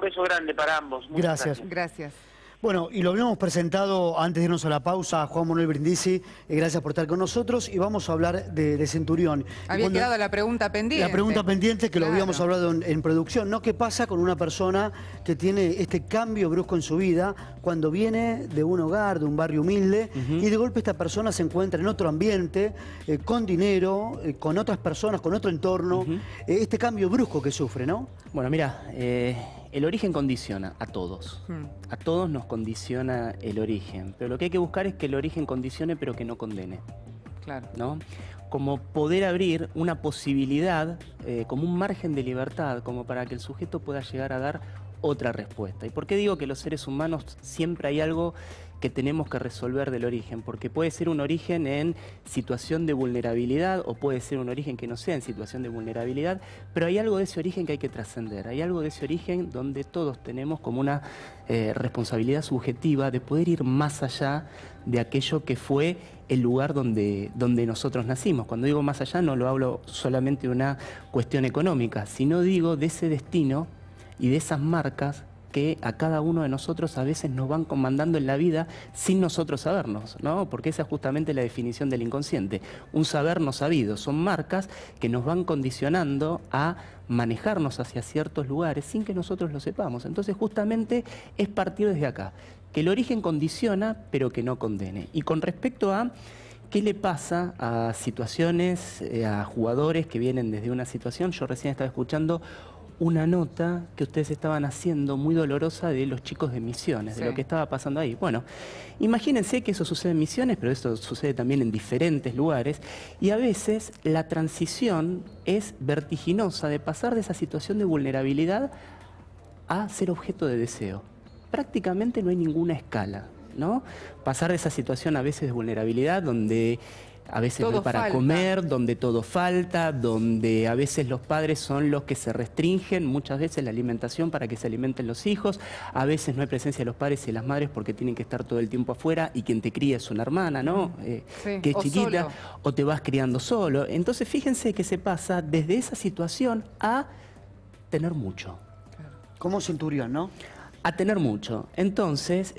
beso grande para ambos. Muchas Gracias. Gracias. Bueno, y lo habíamos presentado antes de irnos a la pausa a Juan Manuel Brindisi. Gracias por estar con nosotros y vamos a hablar de Centurión. Había quedado la pregunta pendiente. La pregunta pendiente que Claro. lo habíamos hablado en producción, ¿no? ¿Qué pasa con una persona que tiene este cambio brusco en su vida cuando viene de un hogar, de un barrio humilde y de golpe esta persona se encuentra en otro ambiente, con dinero, con otras personas, con otro entorno? Este cambio brusco que sufre, ¿no? Bueno, mira, el origen condiciona a todos. A todos nos condiciona el origen. Pero lo que hay que buscar es que el origen condicione pero que no condene. Claro. ¿No? Como poder abrir una posibilidad, como un margen de libertad, como para que el sujeto pueda llegar a dar otra respuesta. ¿Y por qué digo que los seres humanos siempre hay algo que tenemos que resolver del origen? Porque puede ser un origen en situación de vulnerabilidad o puede ser un origen que no sea en situación de vulnerabilidad, pero hay algo de ese origen que hay que trascender. Hay algo de ese origen donde todos tenemos como una responsabilidad subjetiva de poder ir más allá de aquello que fue el lugar donde nosotros nacimos. Cuando digo más allá no lo hablo solamente de una cuestión económica, sino digo de ese destino y de esas marcas que a cada uno de nosotros a veces nos van comandando en la vida sin nosotros sabernos, ¿no? Porque esa es justamente la definición del inconsciente, un saber no sabido. Son marcas que nos van condicionando a manejarnos hacia ciertos lugares sin que nosotros lo sepamos. Entonces justamente es partir desde acá, que el origen condiciona pero que no condene. Y con respecto a ¿qué le pasa a situaciones, a jugadores que vienen desde una situación? Yo recién estaba escuchando una nota que ustedes estaban haciendo muy dolorosa de los chicos de Misiones, de lo que estaba pasando ahí. Bueno, imagínense que eso sucede en Misiones, pero eso sucede también en diferentes lugares, y a veces la transición es vertiginosa de pasar de esa situación de vulnerabilidad a ser objeto de deseo. Prácticamente no hay ninguna escala, ¿no? Pasar de esa situación a veces de vulnerabilidad donde a veces todo no hay para falta. comer, donde todo falta, donde a veces los padres son los que se restringen, muchas veces la alimentación para que se alimenten los hijos, a veces no hay presencia de los padres y de las madres porque tienen que estar todo el tiempo afuera y quien te cría es una hermana, ¿no? Que es chiquita, solo. o te vas criando solo. Entonces fíjense que se pasa desde esa situación a tener mucho. Como Centurión, ¿no? A tener mucho. Entonces,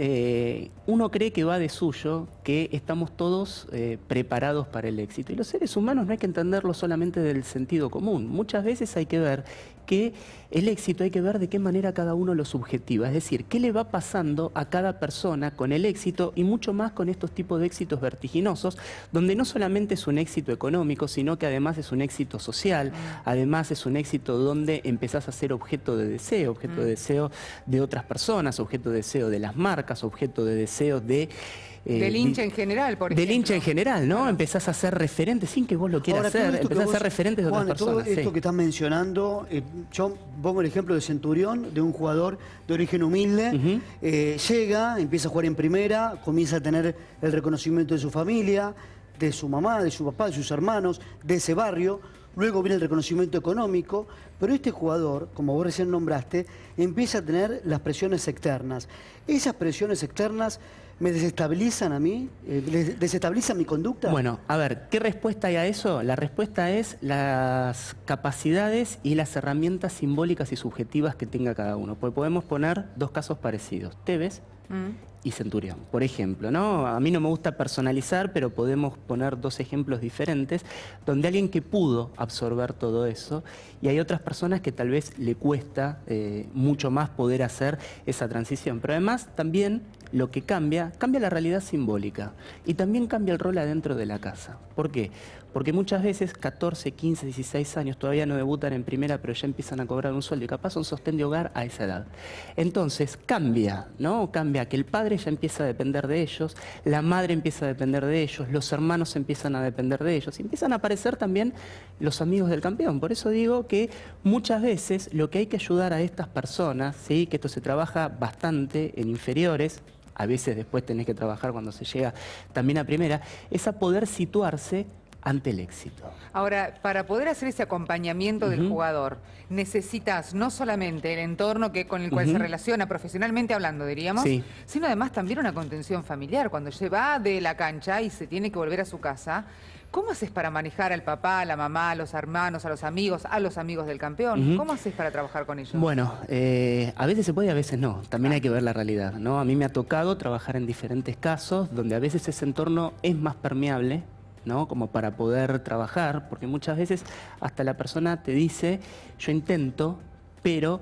uno cree que va de suyo, que estamos todos preparados para el éxito. Y los seres humanos no hay que entenderlo solamente del sentido común. Muchas veces hay que ver que el éxito hay que ver de qué manera cada uno lo subjetiva. Es decir, qué le va pasando a cada persona con el éxito y mucho más con estos tipos de éxitos vertiginosos, donde no solamente es un éxito económico, sino que además es un éxito social, además es un éxito donde empezás a ser objeto de deseo de otras personas, objeto de deseo de las marcas, objeto de deseo de... del hincha en general, por ejemplo. Del hincha en general, ¿no? Empezás a ser referente sin que vos lo quieras ser, empezás a ser referente de otras personas. Todo esto que estás mencionando, yo pongo el ejemplo de Centurión, de un jugador de origen humilde, llega, empieza a jugar en primera, comienza a tener el reconocimiento de su familia, de su mamá, de su papá, de sus hermanos, de ese barrio. Luego viene el reconocimiento económico, pero este jugador, como vos recién nombraste, empieza a tener las presiones externas. Esas presiones externas me desestabilizan a mí, desestabilizan mi conducta. Bueno, a ver, ¿qué respuesta hay a eso? La respuesta es las capacidades y las herramientas simbólicas y subjetivas que tenga cada uno. Porque podemos poner dos casos parecidos, Tevez y Centurión, por ejemplo, ¿no? A mí no me gusta personalizar, pero podemos poner dos ejemplos diferentes, donde alguien que pudo absorber todo eso, y hay otras personas que tal vez le cuesta mucho más poder hacer esa transición. Pero además también lo que cambia la realidad simbólica y también cambia el rol adentro de la casa. ¿Por qué? Porque muchas veces 14, 15, 16 años todavía no debutan en primera, pero ya empiezan a cobrar un sueldo y capaz un sostén de hogar a esa edad. Entonces cambia, ¿no? Cambia que el padre ya empieza a depender de ellos, la madre empieza a depender de ellos, los hermanos empiezan a depender de ellos y empiezan a aparecer también los amigos del campeón. Por eso digo que muchas veces lo que hay que ayudar a estas personas, ¿sí? Que esto se trabaja bastante en inferiores, a veces después tenés que trabajar cuando se llega también a primera, es a poder situarse ante el éxito. Ahora, para poder hacer ese acompañamiento del jugador, necesitas no solamente el entorno con el cual se relaciona profesionalmente hablando, diríamos, sino además también una contención familiar. Cuando se va de la cancha y se tiene que volver a su casa, ¿cómo haces para manejar al papá, a la mamá, a los hermanos, a los amigos del campeón? ¿Cómo haces para trabajar con ellos? Bueno, a veces se puede y a veces no. También hay que ver la realidad, ¿no? A mí me ha tocado trabajar en diferentes casos donde a veces ese entorno es más permeable, ¿no? Como para poder trabajar, porque muchas veces hasta la persona te dice, yo intento, pero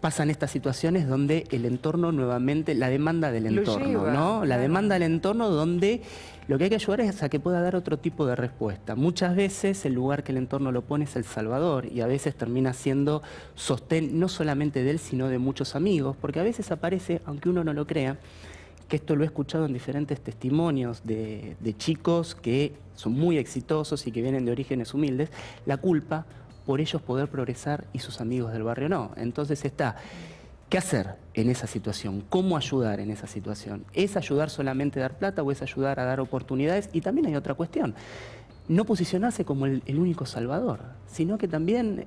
pasan estas situaciones donde el entorno nuevamente, la demanda del entorno, ¿no? La demanda del entorno donde lo que hay que ayudar es a que pueda dar otro tipo de respuesta. Muchas veces el lugar que el entorno lo pone es El Salvador y a veces termina siendo sostén no solamente de él, sino de muchos amigos, porque a veces aparece, aunque uno no lo crea, que esto lo he escuchado en diferentes testimonios de chicos que son muy exitosos y que vienen de orígenes humildes, la culpa por ellos poder progresar y sus amigos del barrio no. Entonces está, ¿qué hacer en esa situación? ¿Cómo ayudar en esa situación? ¿Es ayudar solamente a dar plata o es ayudar a dar oportunidades? Y también hay otra cuestión, no posicionarse como el único salvador, sino que también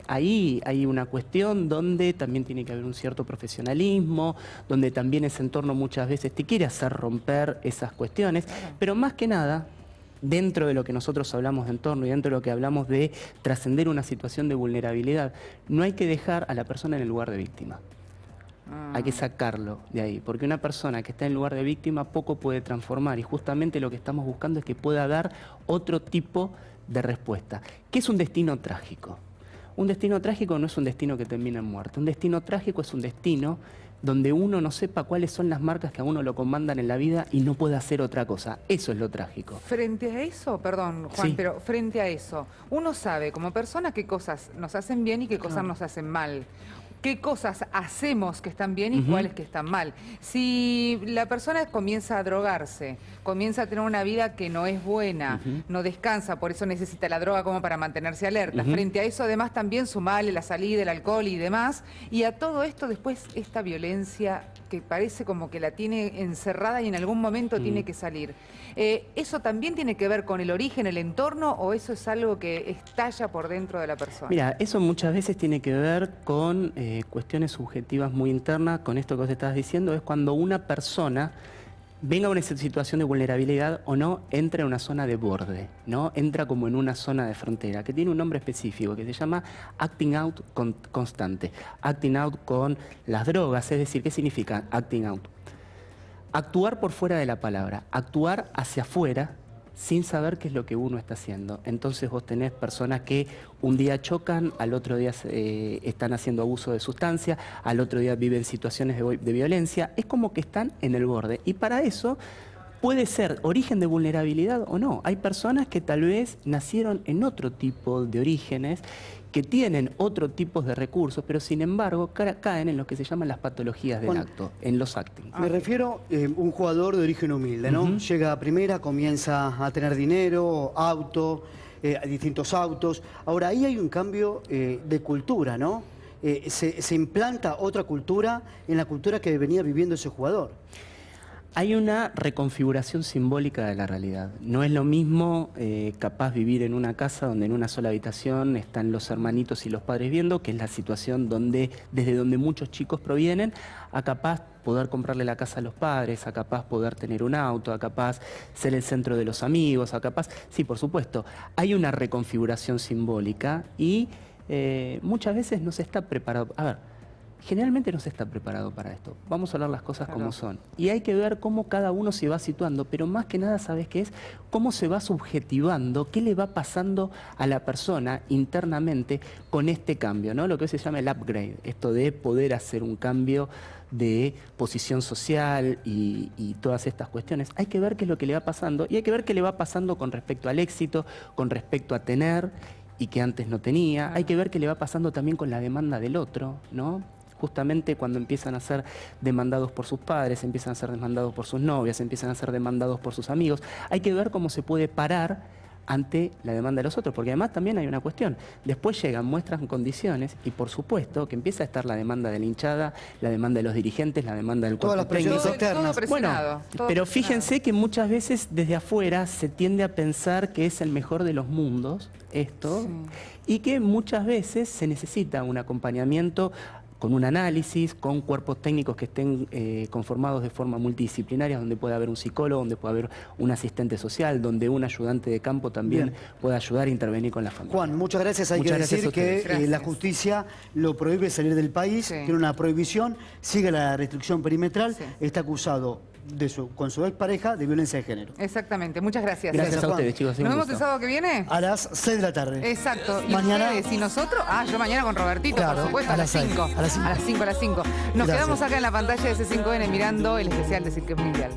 ahí hay una cuestión donde también tiene que haber un cierto profesionalismo, donde también ese entorno muchas veces te quiere hacer romper esas cuestiones, pero más que nada, dentro de lo que nosotros hablamos de entorno y dentro de lo que hablamos de trascender una situación de vulnerabilidad, no hay que dejar a la persona en el lugar de víctima. Hay que sacarlo de ahí, porque una persona que está en lugar de víctima poco puede transformar y justamente lo que estamos buscando es que pueda dar otro tipo de respuesta. ¿Qué es un destino trágico? Un destino trágico no es un destino que termina en muerte. Un destino trágico es un destino donde uno no sepa cuáles son las marcas que a uno lo comandan en la vida y no puede hacer otra cosa. Eso es lo trágico. Frente a eso, perdón, Juan, pero frente a eso, uno sabe como persona qué cosas nos hacen bien y qué cosas nos hacen mal. ¿Qué cosas hacemos que están bien y cuáles que están mal? Si la persona comienza a drogarse, comienza a tener una vida que no es buena, no descansa, por eso necesita la droga como para mantenerse alerta. Frente a eso, además, también sumarle la salida, el alcohol y demás. Y a todo esto, después, esta violencia que parece como que la tiene encerrada y en algún momento tiene que salir. ¿Eso también tiene que ver con el origen, el entorno, o eso es algo que estalla por dentro de la persona? Mira, eso muchas veces tiene que ver con cuestiones subjetivas muy internas. Con esto que vos estabas diciendo, es cuando una persona venga a una situación de vulnerabilidad o no, entra en una zona de borde, ¿no? Entra como en una zona de frontera, que tiene un nombre específico, que se llama acting out constante. Acting out con las drogas, es decir, ¿qué significa acting out? Actuar por fuera de la palabra, actuar hacia afuera sin saber qué es lo que uno está haciendo. Entonces vos tenés personas que un día chocan, al otro día están haciendo abuso de sustancia, al otro día viven situaciones de violencia. Es como que están en el borde. Y para eso puede ser origen de vulnerabilidad o no. Hay personas que tal vez nacieron en otro tipo de orígenes, que tienen otro tipo de recursos, pero sin embargo caen en lo que se llaman las patologías del acto, en los acting. Me refiero a un jugador de origen humilde, ¿no? Llega a primera, comienza a tener dinero, auto, distintos autos. Ahora, ahí hay un cambio de cultura, ¿no? Se implanta otra cultura en la cultura que venía viviendo ese jugador. Hay una reconfiguración simbólica de la realidad. No es lo mismo capaz vivir en una casa donde en una sola habitación están los hermanitos y los padres viendo, que es la situación desde donde muchos chicos provienen, a capaz poder comprarle la casa a los padres, a capaz poder tener un auto, a capaz ser el centro de los amigos, a capaz... Sí, por supuesto, hay una reconfiguración simbólica y muchas veces no se está preparado... A ver, generalmente no se está preparado para esto. Vamos a hablar las cosas como son. Y hay que ver cómo cada uno se va situando, pero más que nada, ¿sabes qué es? Cómo se va subjetivando, qué le va pasando a la persona internamente con este cambio, ¿no? Lo que hoy se llama el upgrade, esto de poder hacer un cambio de posición social y todas estas cuestiones. Hay que ver qué es lo que le va pasando y hay que ver qué le va pasando con respecto al éxito, con respecto a tener y que antes no tenía. Hay que ver qué le va pasando también con la demanda del otro, ¿no? Justamente cuando empiezan a ser demandados por sus padres, empiezan a ser demandados por sus novias, empiezan a ser demandados por sus amigos. Hay que ver cómo se puede parar ante la demanda de los otros, porque además también hay una cuestión. Después llegan, muestran condiciones y por supuesto que empieza a estar la demanda de la hinchada, la demanda de los dirigentes, la demanda del cuerpo técnico. Todo presionado. Bueno, pero fíjense que muchas veces desde afuera se tiende a pensar que es el mejor de los mundos esto, y que muchas veces se necesita un acompañamiento con un análisis, con cuerpos técnicos que estén conformados de forma multidisciplinaria, donde pueda haber un psicólogo, donde pueda haber un asistente social, donde un ayudante de campo también pueda ayudar a intervenir con la familia. Juan, muchas gracias. Hay que decir que la justicia lo prohíbe salir del país, tiene una prohibición, sigue la restricción perimetral, está acusado con su expareja de violencia de género. Exactamente, muchas gracias. Gracias a ustedes, chicos. ¿Nos vemos el sábado que viene? A las 6 de la tarde. Exacto. ¿Y mañana ustedes y nosotros? Yo mañana con Robertito, claro, por supuesto, a las 5. A las 5. Nos quedamos acá en la pantalla de C5N mirando el especial de Cirque Mundial.